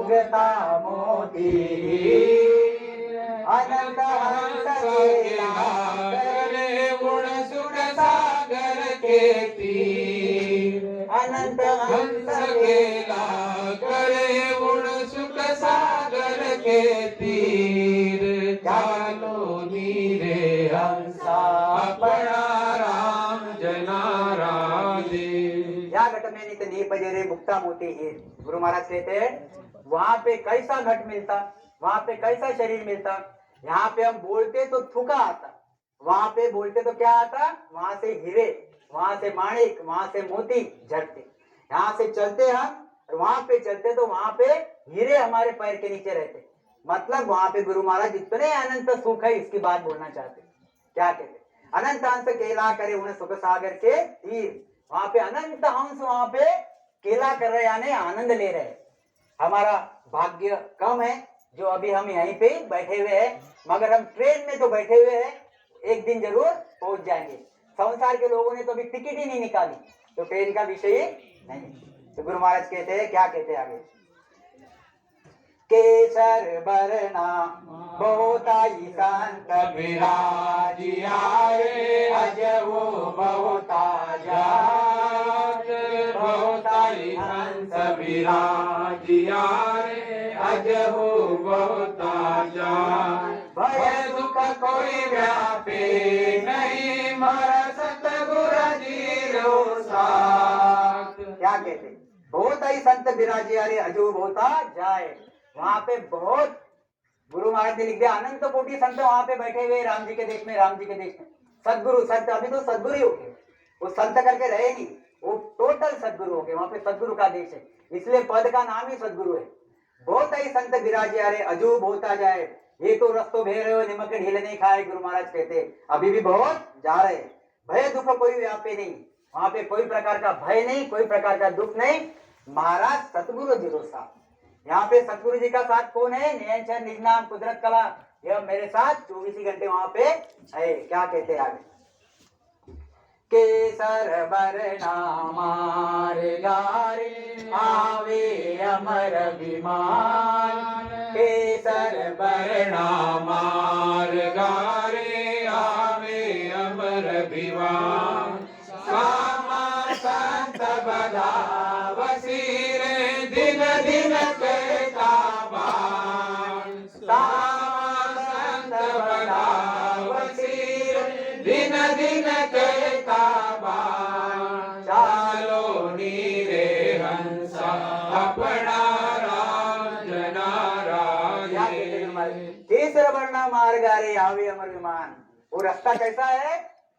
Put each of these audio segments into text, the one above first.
उगता मोती, अनंत हंस केला करे गुण सुख सागर के तीर, अनंत हंस केला करे गुण सुख सागर के तीर, चालो नीरे हंसा अपना राम जना राधे। या घट में नित नी पजेरे मुक्ता मोती है। गुरु महाराज कहते हैं वहां पे कैसा घट मिलता, वहां पे कैसा शरीर मिलता। यहाँ पे हम बोलते तो थूका आता, वहां पे बोलते तो क्या आता, वहां से हीरे, वहां से माणिक, वहां से मोती झड़ते। यहाँ से चलते हम, वहां पे चलते तो वहां पे हीरे हमारे पैर के नीचे रहते। मतलब वहां पे गुरु महाराज इतने अनंत सुख है, इसकी बात बोलना चाहते। क्या कहते, अनंत हंस केला करे उन्हें सुख सागर के तीर। वहां पे अनंत हंस वहां पे केला कर रहे, यानी आनंद ले रहे। हमारा भाग्य कम है जो अभी हम यहीं पे बैठे हुए हैं, मगर हम ट्रेन में तो बैठे हुए हैं, एक दिन जरूर पहुंच जाएंगे। संसार के लोगों ने तो अभी टिकट ही नहीं निकाली, तो ट्रेन का विषय नहीं। तो गुरु महाराज कहते हैं, क्या कहते हैं आगे, केसर बरना बहुताई संत विराजिया रे, अजबो बहुता जात, बहुताई हंस विराजिया रे, अजबो बहुता जात। भय दुख कोई व्यापे नहीं, मर सतगुर जीरो साथ। क्या कहते, बहुताई संत विराजिया रे, अजबो बहुता जाए। वहां पे बहुत गुरु महाराज ने लिख दिया, अनंत कोटि संत वहां पे बैठे हुए राम जी के देश में, राम जी के देश में। सदगुरु संत, अभी तो सदगुरु ही हो गए, वो संत करके रहे नहीं, वो टोटल सदगुरु हो गए। वहां पे सदगुरु का देश है, इसलिए पद का नाम ही सदगुरु है। बहुत ही संत विराजिया रे, अजूब होता जाए। ये तो रस्तो भेड़ रहे हो, निमक के ढीले नहीं खाए, गुरु महाराज कहते अभी भी बहुत जा रहे। भय दुख कोई व्यापे नहीं, वहां पे कोई प्रकार का भय नहीं, कोई प्रकार का दुख नहीं। महाराज सतगुरु जीरो साथ। यहाँ पे सतगुरु जी का साथ कौन है, नियंत्रण निजनाम कुदरत कला, यह मेरे साथ 24 घंटे वहां पे है। क्या कहते आगे, केसर बरना मार गारे, आवे अमर विमान, केसर बरना मार गारे, आवे अमर विमान। सामा संत बदा वसीरे, दिन दिन कहता बाण, सामा संत बदा वसीरे, दिन दिन कहता बाण। चालो नीरे हंसा अपना राम जना राधे। केसर बरना मार्गारे, आवे अमर विमान। वो रास्ता कैसा है,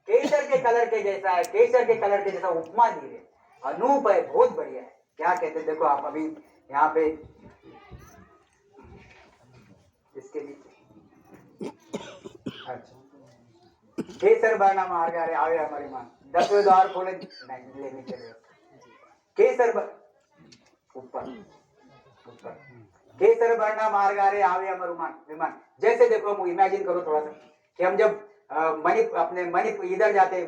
केसर के कलर के जैसा है, केसर के कलर के जैसा उपमा दी है, अनूप है, बहुत बढ़िया है। क्या कहते हैं, देखो आप अभी यहाँ पे इसके नीचे, अच्छा, केसर बरना मार्ग आवे हमारी मां, 10वें द्वार खोले नहीं लेने के लिए, केसर ऊपर ऊपर, केसर बरना मार्ग आवे अमर विमान। जैसे देखो हम इमेजिन करो थोड़ा सा कि हम जब मणिपुर इधर जाते,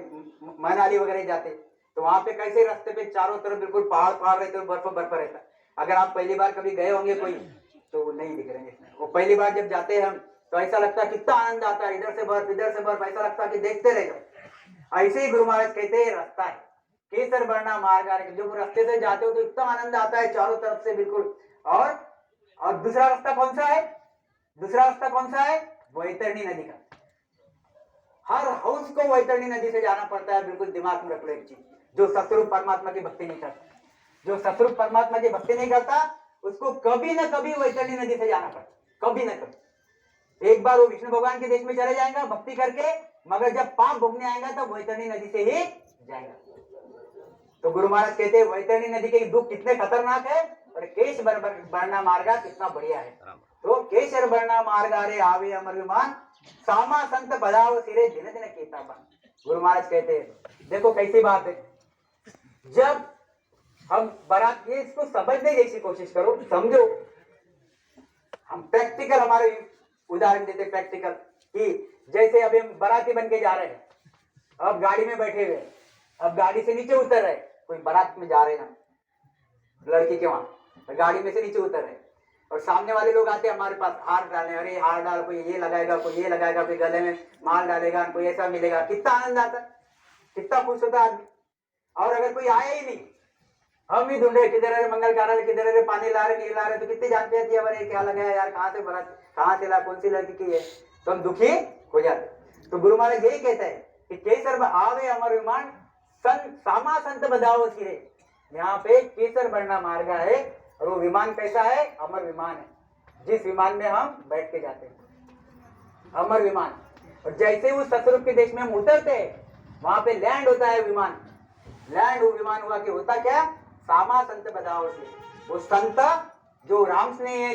मनाली वगैरह जाते, तो वहां पे कैसे रास्ते पे चारों तरफ बिल्कुल पहाड़ पहाड़ रहते, बर्फ रहता। अगर आप पहली बार कभी गए होंगे कोई, तो नहीं दिख रहे हैं। वो पहली बार जब जाते हैं हम, तो ऐसा लगता है कितना आनंद आता है, इधर से बर्फ इधर से बर्फ, ऐसा लगता है कि देखते रह जाओ। ऐसे ही गुरु महाराज कहते हैं रास्ता है केसर बरना मार्ग, जब रास्ते से जाते हो तो इतना आनंद आता है चारों तरफ से बिल्कुल। और दूसरा रास्ता कौन सा है, दूसरा रास्ता कौन सा है, वैतरणी नदी का। हर हाउस को वैतरणी नदी से जाना पड़ता है, बिल्कुल दिमाग में रख लो एक चीज, जो सतरूप परमात्मा की भक्ति नहीं करता, जो सतरूप परमात्मा की भक्ति नहीं करता, उसको कभी न कभी वैतरणी नदी से जाना पड़ता, कभी न कभी। एक बार वो विष्णु भगवान के देश में चले जाएगा भक्ति करके, मगर जब पाप भोगने आएगा तो वैतरणी नदी से ही जाएगा। तो गुरु महाराज कहते हैं वैतरणी नदी के दुख कितने खतरनाक है, और केश बरना मार्गा कितना बढ़िया है। तो केसर बरना मार्गा रे, आवे अमर विमान, सामा संत बजाओ सिरे, दिन दिन केता बन। गुरु महाराज कहते हैं देखो कैसी बात है, जब हम बारात, ये इसको समझने जैसी कोशिश करो, समझो। हम प्रैक्टिकल, हमारे उदाहरण देते प्रैक्टिकल, कि जैसे अभी हम बाराती बन के जा रहे हैं, अब गाड़ी में बैठे हुए, अब गाड़ी से नीचे उतर रहे, कोई बारात में जा रहे ना लड़की के वहां, गाड़ी में से नीचे उतर रहे, सामने वाले लोग आते हैं हमारे पास हार डालने, अरे हार डाल, कोई ये लगाएगा, कोई ये लगाएगा, कोई गले में माल डालेगा, कोई ऐसा मिलेगा, कितना आनंद आता, कितना खुश होता आदमी। और अगर कोई आया ही नहीं, हम ही ढूंढे किधर है मंगल कार्यालय, किधर है पानी ला रहे नहीं ला रहे, तो कितने जानते हैं अरे क्या लगाया यार, कहाँ से बना, कहाँ से ला, कौन सी लड़की की है, तो हम दुखी हो जाते। तो गुरु महाराज यही कहते हैं कि केसर आवे अमर विमान सामा संत बदाओ सिरे। यहाँ पे केसर बढ़ना मार्ग है और वो विमान कैसा है, अमर विमान है, जिस विमान में हम बैठ के जाते हैं, अमर विमान। और जैसे उस सतरूप के देश में हम उतरते हैं वहां पे लैंड होता है विमान, लैंड वो विमान हुआ कि होता क्या, सामा संत बदाओ से, वो संत जो राम स्नेही है,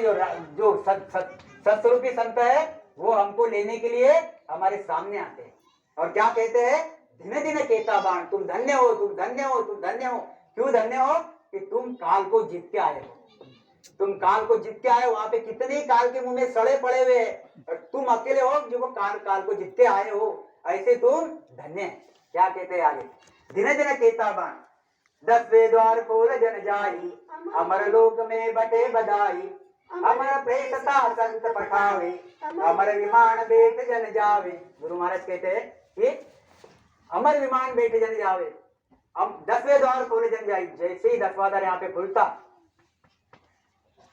जो सतस्वरूपी संत है, वो हमको लेने के लिए हमारे सामने आते हैं और क्या कहते हैं, धीमे धीमे केता बाण, तुम धन्य हो, तुम धन्य हो, तुम धन्य हो। क्यों धन्य हो, कि तुम काल को जीत के आए हो, तुम काल को जीत के आए हो। वहां पे कितने काल के मुंह में सड़े पड़े हुए हैं और तुम अकेले हो जो वो काल को जीत के आए हो, ऐसे तुम धन्य है। क्या कहते हैं आगे, धीरे धीरे केता बाण 10वें द्वार खोल जन जाई, अमर लोक में बटे बधाई, अमर प्रेसता संत पठावे, अमर विमान बेट जन जावे। गुरु महाराज कहते हैं कि अमर विमान बेट जन जावे, हम 10वें द्वार खोले जन जाई। जैसे ही 10वां द्वार यहाँ पे खुलता,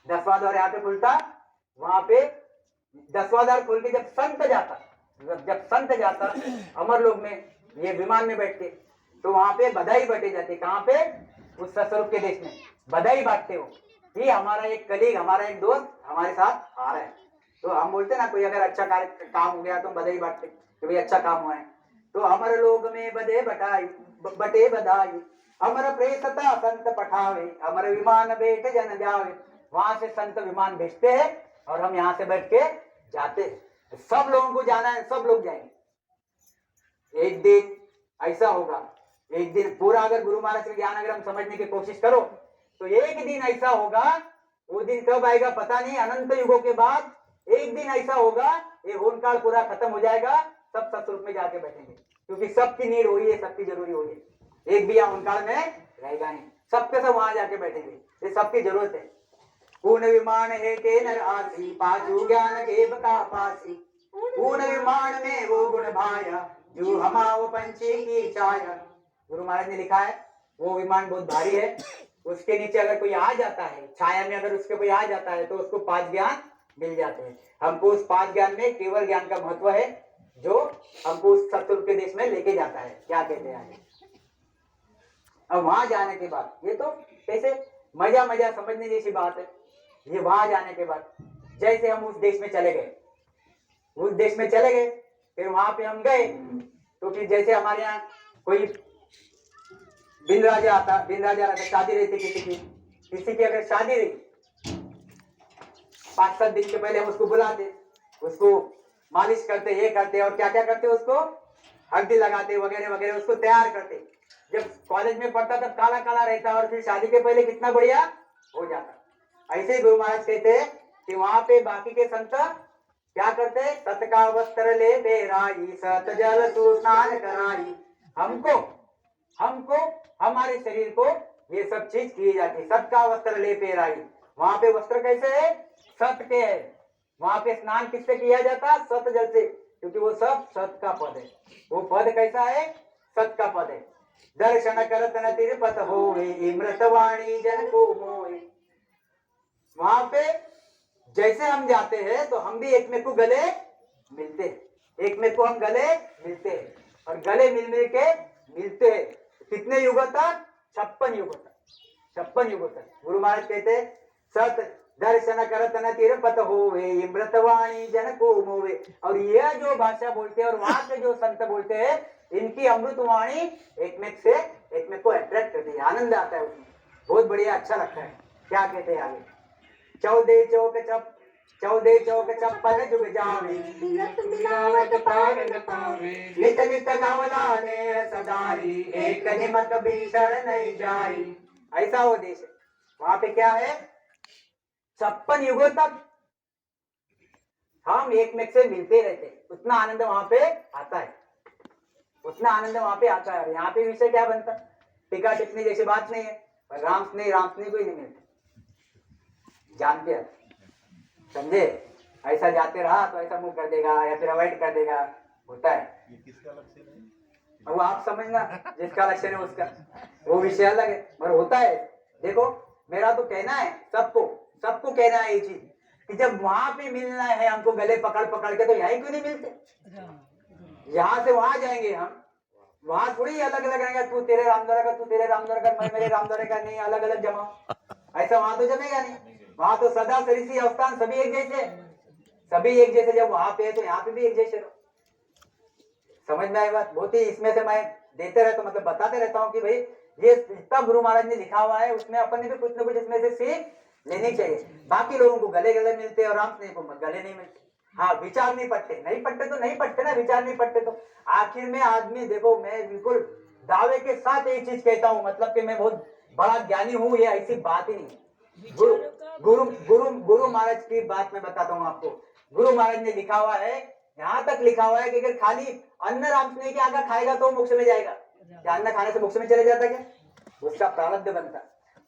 10वां द्वार यहाँ पे खुलता, वहां पे 10वां द्वार खोल के जब संत जाता अमर लोक में, ये विमान में बैठ के, तो वहां पे बधाई बटे जाती। कहाँ पे, उस सतस्वरूप के देश में बधाई बांटते हो कि हमारा एक कलीग, हमारा एक दोस्त हमारे साथ आ रहा है। तो हम बोलते ना, कोई अगर अच्छा काम हो गया तो बधाई बांटते कि भाई अच्छा काम हुआ है। तो अमर लोक में बटे बधाई, अमर प्रेसता संत पठावे, अमर विमान बेट जन जावे। वहां से संत विमान भेजते हैं और हम यहाँ से बैठ के जाते हैं। सब लोगों को जाना है, सब लोग जाएंगे। एक दिन ऐसा होगा, एक दिन पूरा अगर गुरु महाराज के ज्ञान अगर हम समझने की कोशिश करो तो एक दिन ऐसा होगा, वो दिन कब आएगा पता नहीं, अनंत युगों के बाद एक दिन ऐसा होगा, ये होन काल पूरा खत्म हो जाएगा, सब सतस्वरूप में जाके बैठेंगे, क्योंकि सबकी नीड हुई है, सबकी जरूरी हुई है। एक भी यहाँ होन काल में रहेगा नहीं, सबके सब वहां जाके बैठेंगे, ये सबकी जरूरत है। पूर्ण विमान है के नर आसी, पाचू ज्ञान के बका पासी, पूर्ण विमान में वो गुण भाया, जो हमाओ पंछी की छाया। गुरु महाराज ने लिखा है वो विमान बहुत भारी है, उसके नीचे अगर कोई आ जाता है, छाया में अगर उसके कोई आ जाता है तो उसको 5 ज्ञान मिल जाते हैं। हमको उस 5 ज्ञान में केवल ज्ञान का महत्व है, जो हमको उस सतस्वरूप के देश में लेके जाता है। क्या कहते हैं, अब वहां जाने के बाद, ये तो कैसे मजा समझने जैसी बात है। ये वहां जाने के बाद जैसे हम उस देश में चले गए, फिर वहां पे हम गए, तो फिर जैसे हमारे यहाँ कोई बिन राजा रहता, शादी रहती किसी की अगर शादी रही, 5-7 दिन के पहले हम उसको बुलाते, उसको मालिश करते, ये करते और क्या क्या करते, उसको हल्दी लगाते वगैरह वगैरह, उसको तैयार करते। जब कॉलेज में पढ़ता तब काला काला रहता और फिर शादी के पहले कितना बढ़िया हो जाता। ऐसे ही गुरु महाराज कहते हैं कि वहां पे बाकी के संत क्या करते, सत का वस्त्र ले बेराई, सत जल तू स्नान कराई। हमको हमारे शरीर को ये सब चीज की जाती। सत का वस्त्र ले पेराई, वहां पे वस्त्र कैसे है, सत के है। वहां पे स्नान किससे किया जाता, सत जल से, क्योंकि वो सब सत का पद है। वो पद कैसा है, सत का पद है। दर्शन करत न तिरपत होए, अमृतवाणी जन को मोए। वहां पे जैसे हम जाते हैं तो हम भी एक में को गले मिलते हैं, एक में को हम गले मिलते हैं और गले मिल के मिलते हैं। कितने युगों तक, 56 युगों तक। गुरु महाराज कहते सत दर्शन करत न तिरपत होवे, अमृतवाणी जन को मोवे। और यह जो भाषा बोलते हैं और वहां के जो संत बोलते हैं, इनकी अमृतवाणी एक में को अट्रैक्ट करती है, आनंद आता है उसमें, बहुत बढ़िया, अच्छा लगता है। क्या कहते हैं आगे, 14 चौक चप्पल जुग जावे, मिलावट पार न पावे, नित नित नवलाने सदारी, एक निमक भीषण नहीं जाई। ऐसा वो देश है। वहां पे क्या है, 56 युगों तक हम एक में से मिलते रहते, उतना आनंद वहां पे आता है, और यहाँ पे विषय क्या बनता, टीका टिप्पणी जैसी बात नहीं है, पर राम स्नेह कोई नहीं मिलता, जानते हैं। समझे? ऐसा जाते रहा तो ऐसा मुंह कर देगा या फिर अवॉइड कर देगा, होता है। ये किसका लक्षण है? वो आप समझना, जिसका लक्षण है उसका, वो विषय अलग है, पर होता है। देखो मेरा तो कहना है सबको, सबको कहना है ये चीज कि जब वहां पे मिलना है हमको गले पकड़ पकड़ के, तो यहीं क्यों नहीं मिलते? यहाँ से वहां जाएंगे हम, वहां थोड़ी अलग अलग रहेंगे, तू तेरे रामद्वारा का, तू तेरे रामद्वारा का, मैं मेरे रामद्वारा का, नहीं अलग अलग जमा, ऐसा वहां तो जमेगा नहीं। वहां तो सदा सरिसी अवस्थान सभी एक जैसे, सभी एक जैसे। जब वहां पे है तो यहाँ पे भी एक जैसे रहो। समझ में आई बात? बहुत ही इसमें से मैं देते रहता हूँ, मतलब बताते रहता हूँ कि भाई ये इतना गुरु महाराज ने लिखा हुआ है, उसमें अपन ने भी कुछ ना कुछ इसमें से सीख लेनी चाहिए। बाकी लोगों को गले गले मिलते और राम को गले नहीं मिलते। हाँ, विचार नहीं पढ़ते, नहीं पढ़ते तो नहीं पढ़ते ना, विचार नहीं पढ़ते तो आखिर में आदमी, देखो मैं बिल्कुल दावे के साथ एक चीज कहता हूँ, मतलब कि मैं बहुत बड़ा ज्ञानी हूँ, ये ऐसी बात ही नहीं। गुरु गुरु गुरु गुरु महाराज की बात मैं बताता हूँ आपको। गुरु महाराज ने लिखा हुआ है, यहाँ तक लिखा हुआ है कि अगर खाली अन्न राम स्नेह के आगे खाएगा तो मोक्ष में जाएगा। क्या अन्न खाने से मोक्ष में चले जाता क्या? उसका प्रारब्ध बनता,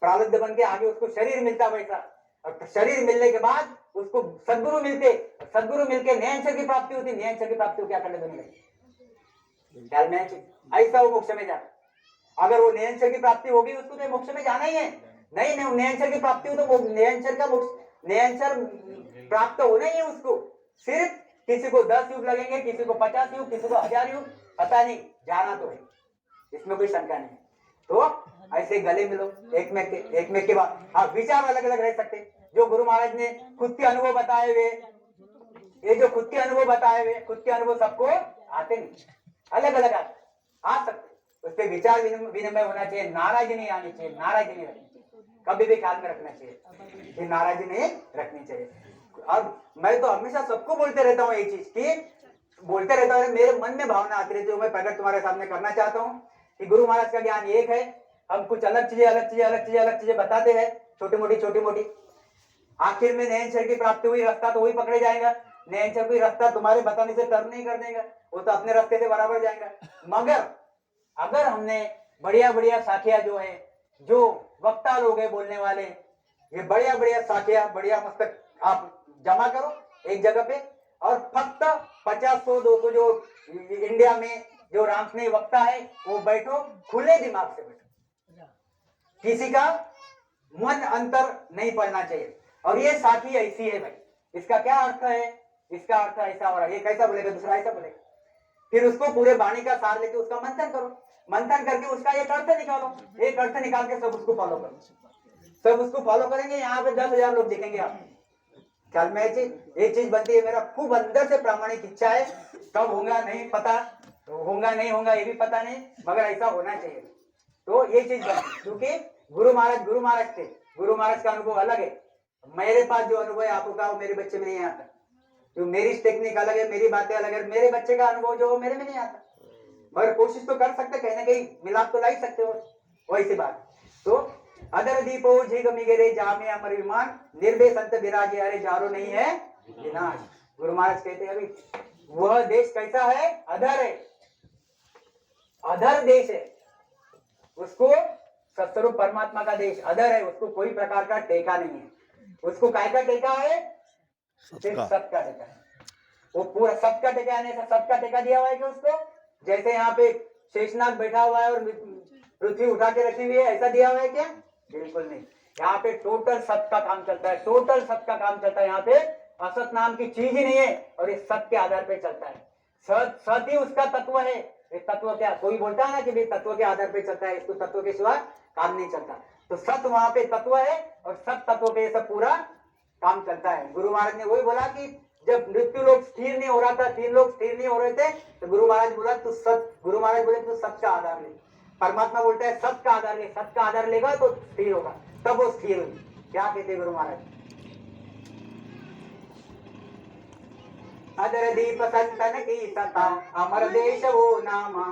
प्रारब्ध बन के आगे उसको शरीर मिलता वैसा, और शरीर मिलने के बाद उसको सदगुरु मिलते, सदगुरु मिलके नयनचर की प्राप्ति होती, नयनचर की प्राप्ति हो क्या करने दोनों ख्याल में ऐसा वो मोक्ष में जाता। अगर वो नयनचर की प्राप्ति होगी उसको तो मोक्ष में जाना ही है। नहीं नहीं, नयनचर की प्राप्ति हो तो नयनचर का मोक्ष, नयनचर प्राप्त होना ही है उसको। सिर्फ किसी को 10 युग लगेंगे, किसी को 50 युग, किसी को 1000 युग, पता नहीं, जाना तो है, इसमें कोई शंका नहीं। तो ऐसे गले मिलो एक में के बाद। हाँ, विचार अलग अलग रह सकते। जो गुरु महाराज ने खुद के अनुभव बताए हुए, ये जो खुद के अनुभव बताए हुए, खुद के अनुभव सबको आते नहीं, अलग अलग आ सकते। उस पर विचार विनिमय होना चाहिए, नाराजगी नहीं आनी चाहिए, नाराजगी नहीं रखनी चाहिए, कभी भी ख्याल में रखना चाहिए कि नाराजगी नहीं रखनी चाहिए। अब मैं तो हमेशा सबको बोलते रहता हूँ ये चीज की, बोलते रहता हूँ, मेरे मन में भावना आती रहती है, मैं प्रकट तुम्हारे सामने करना चाहता हूँ कि गुरु महाराज का ज्ञान एक है, हम कुछ अलग चीजें बताते हैं, छोटी मोटी। आखिर में नयनचर की प्राप्ति हुई, रास्ता तो वही पकड़े जाएगा। नयनचर कोई रास्ता तुम्हारे बताने से टर्न नहीं कर देगा, वो तो अपने रास्ते से बराबर जाएगा। मगर अगर हमने बढ़िया बढ़िया साखिया जो है, जो वक्ता लोग है बोलने वाले, ये बढ़िया बढ़िया साखिया, बढ़िया मस्तक आप जमा करो एक जगह पे, और फक्त 50-100-200 जो इंडिया में जो रामस्नेही वक्ता है वो बैठो, खुले दिमाग से बैठो, किसी का मन अंतर नहीं पड़ना चाहिए। और ये साखी ऐसी है भाई, इसका क्या अर्थ है, इसका अर्थ ऐसा हो रहा है, ये कैसा बोलेगा, दूसरा ऐसा बोलेगा। फिर उसको पूरे वाणी का सार लेके उसका मंथन करो, मंथन करके उसका एक अर्थ निकालो, एक अर्थ निकाल के सब उसको फॉलो करो, सब उसको फॉलो करेंगे। यहाँ पे 10,000 लोग दिखेंगे आप ख्याल में। ये चीज बनती है, मेरा खूब अंदर से प्रामाणिक इच्छा है, कब होगा नहीं पता, होगा नहीं होगा ये भी पता नहीं, मगर ऐसा होना चाहिए। तो ये चीज बनती, क्योंकि गुरु महाराज थे, गुरु महाराज का अनुभव अलग है। मेरे पास जो अनुभव है आपका वो मेरे बच्चे में नहीं आता, जो मेरी टेक्निक अलग है, मेरी बातें अलग है, मेरे बच्चे का अनुभव जो मेरे में नहीं आता, मगर कोशिश तो कर सकते, कहीं ना कहीं मिलाप तो ला ही सकते हो, वैसी बात। तो अदर दीपो झिगमिगरे जामे अमर विमान, निर्भय संत विराजे अरे जारो नहीं है विनाश। गुरु महाराज कहते हैं अभी वह देश कैसा है, अधर है, अधर देश है, उसको सत्स्वरूप परमात्मा का देश अधर है, उसको कोई प्रकार का टेका नहीं है। उसको काय का टेका है, सिर्फ सत का टेका है, वो पूरा सत का टेका है। सत का टेका दिया हुआ है कि उसको, जैसे यहाँ पे शेषनाग बैठा हुआ है और पृथ्वी उठा के रखी हुई है, ऐसा दिया हुआ है क्या? बिल्कुल नहीं। यहाँ पे टोटल सत का काम चलता है, टोटल सत का काम चलता है। यहाँ पे असत नाम की चीज ही नहीं है, और इस सत के आधार पे चलता है। सत ही उसका तत्व है। ये तत्व क्या, कोई बोलता है ना कि तत्व के आधार पे चलता है, इसको तत्व के सिवा काम नहीं चलता। तो सत वहां पे तत्व है, और सत तत्व पे सब पूरा काम चलता है। गुरु महाराज ने वही बोला कि जब मृत्यु लोग स्थिर नहीं हो रहा था, 3 लोग स्थिर नहीं हो रहे थे, तो गुरु महाराज बोला तू सत, गुरु महाराज बोले तू सत का आधार ले। परमात्मा बोलता है सत का आधार ले, सत का आधार लेगा तो स्थिर होगा, तब वो स्थिर होगी। क्या कहते गुरु महाराज? अदर दीप संतन की सता, अमर देश वो नामा,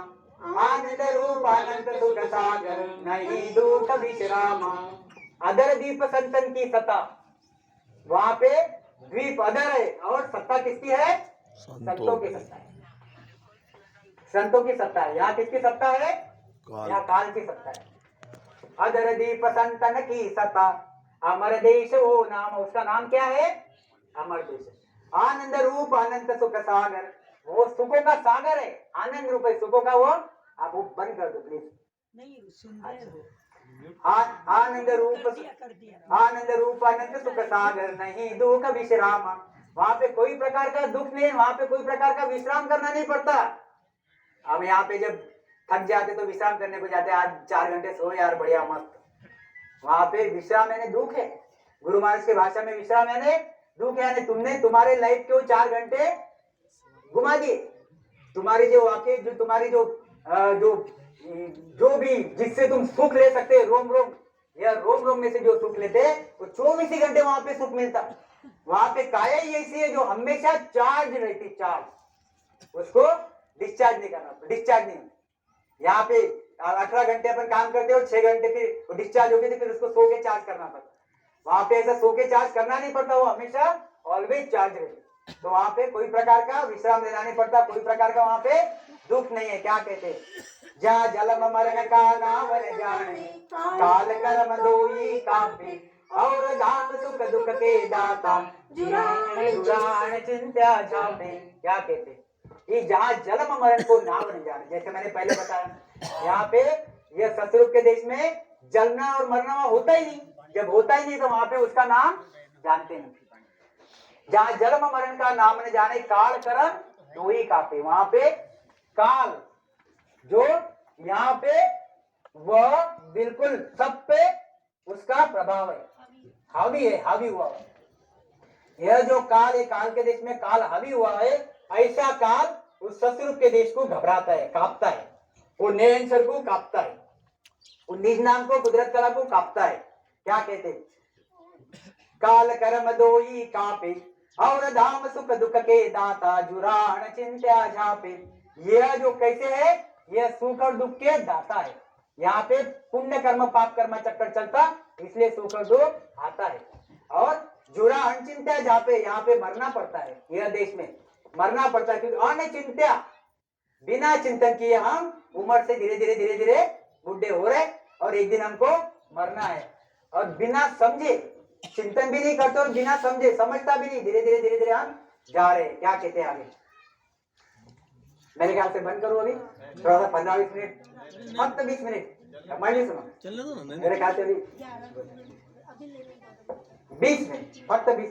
आनंद रूप अनंत सुख सागर, नहीं दुख विश्रामा। अदर दीप संतन की सता, वहां पे द्वीप अदर है, और सत्ता किसकी है? संतों की सत्ता है, संतों की सत्ता है। यहाँ किसकी सत्ता है? यहाँ काल की सत्ता है। अदर दीप संतन की सत्ता, अमर देश वो नाम, उसका नाम क्या है? अमर देश है। आनंद रूप अनंत सुख सागर, वो सुखों का सागर है, आनंद रूप है सुखों का। वो आप वो बंद कर दो प्लीज। नहीं सुंदर हो। आनंद रूप अनंत सुख सागर, नहीं दुख विश्राम। वहां पे कोई प्रकार का दुख नहीं, वहां पे कोई प्रकार का विश्राम करना नहीं पड़ता। अब यहाँ पे जब थक जाते तो विश्राम करने को जाते, आज 4 घंटे सो यार बढ़िया मस्त। वहां पे विश्राम यानी दुख है। गुरु महाराज की भाषा में विश्राम यानी दुख है, यानी तुमने तुम्हारे लाइफ के 4 घंटे घुमा दिए। तुम्हारी जो वाकई जो तुम्हारी जो भी जिससे तुम सुख ले सकते, रोम रोम या रोम रोम में से जो सुख लेते, वो 24 ही घंटे वहां पे सुख मिलता। वहां पे काया ही ऐसी है जो हमेशा चार्ज रहती, चार्ज, उसको डिस्चार्ज नहीं करना, डिस्चार्ज नहीं। यहाँ पे 18 घंटे अपन काम करते हो, 6 घंटे फिर डिस्चार्ज हो गए तो फिर उसको सो के चार्ज करना पड़ता। वहां पे ऐसा सो के चार्ज करना नहीं पड़ता, वो हमेशा ऑलवेज चार्ज रहती। तो वहां पे कोई प्रकार का विश्राम लेना नहीं पड़ता, कोई प्रकार का वहां पे दुख नहीं है। क्या कहते, जहाँ जलम मरण का नाम जाने, काल कर्म दोई कापे, और धाम सुख दुख के दाता, जुरान चिंता झापे। क्या कहते, ये जहाँ जन्म मरण को नाम न जाने, जैसे मैंने पहले बताया, यहाँ पे ये सतयुग के देश में जलना और मरना होता ही नहीं। जब होता ही नहीं तो वहां पे उसका नाम जानते नहीं। जहाँ जन्म मरण का नाम न जाने, काल कर्म दो ही कापे। वहां पे काल जो यहाँ पे वह बिल्कुल सब पे उसका प्रभाव है, हावी है, हावी हुआ है। यह जो काल है, काल के देश में काल हावी हुआ है, ऐसा काल उस सतयुग के देश को घबराता है, कांपता है। वो नयनसर को कांपता है, वो निज नाम को, कुदरत कला को कांपता है। क्या कहते, काल कर्म दोई कापे, और धाम सुख दुख के दाता, जुरान चिंत्या झापे। यह जो कैसे है, यह सुख और दुख के दाता है। यहाँ पे पुण्य कर्म पाप कर्म चक्कर चलता, इसलिए सुख और दुख आता है। और जुरा अनचिंत्या झापे, यहाँ पे मरना पड़ता है, यह देश में मरना पड़ता है, क्योंकि अनचिंत्या, बिना चिंतन किए हम उम्र से धीरे धीरे बुढ़े हो रहे, और एक दिन हमको मरना है। और बिना समझे, चिंतन भी नहीं करते और बिना समझे, समझता भी नहीं, धीरे धीरे हम जा रहे हैं। क्या कहते हैं आगे, मेरे ख्याल से बंद करो अभी थोड़ा सा, 15-20 मिनट, फक्त 20 मिनट, मैं नहीं सुना, मेरे ख्याल से अभी 20 मिनट, फक्त 20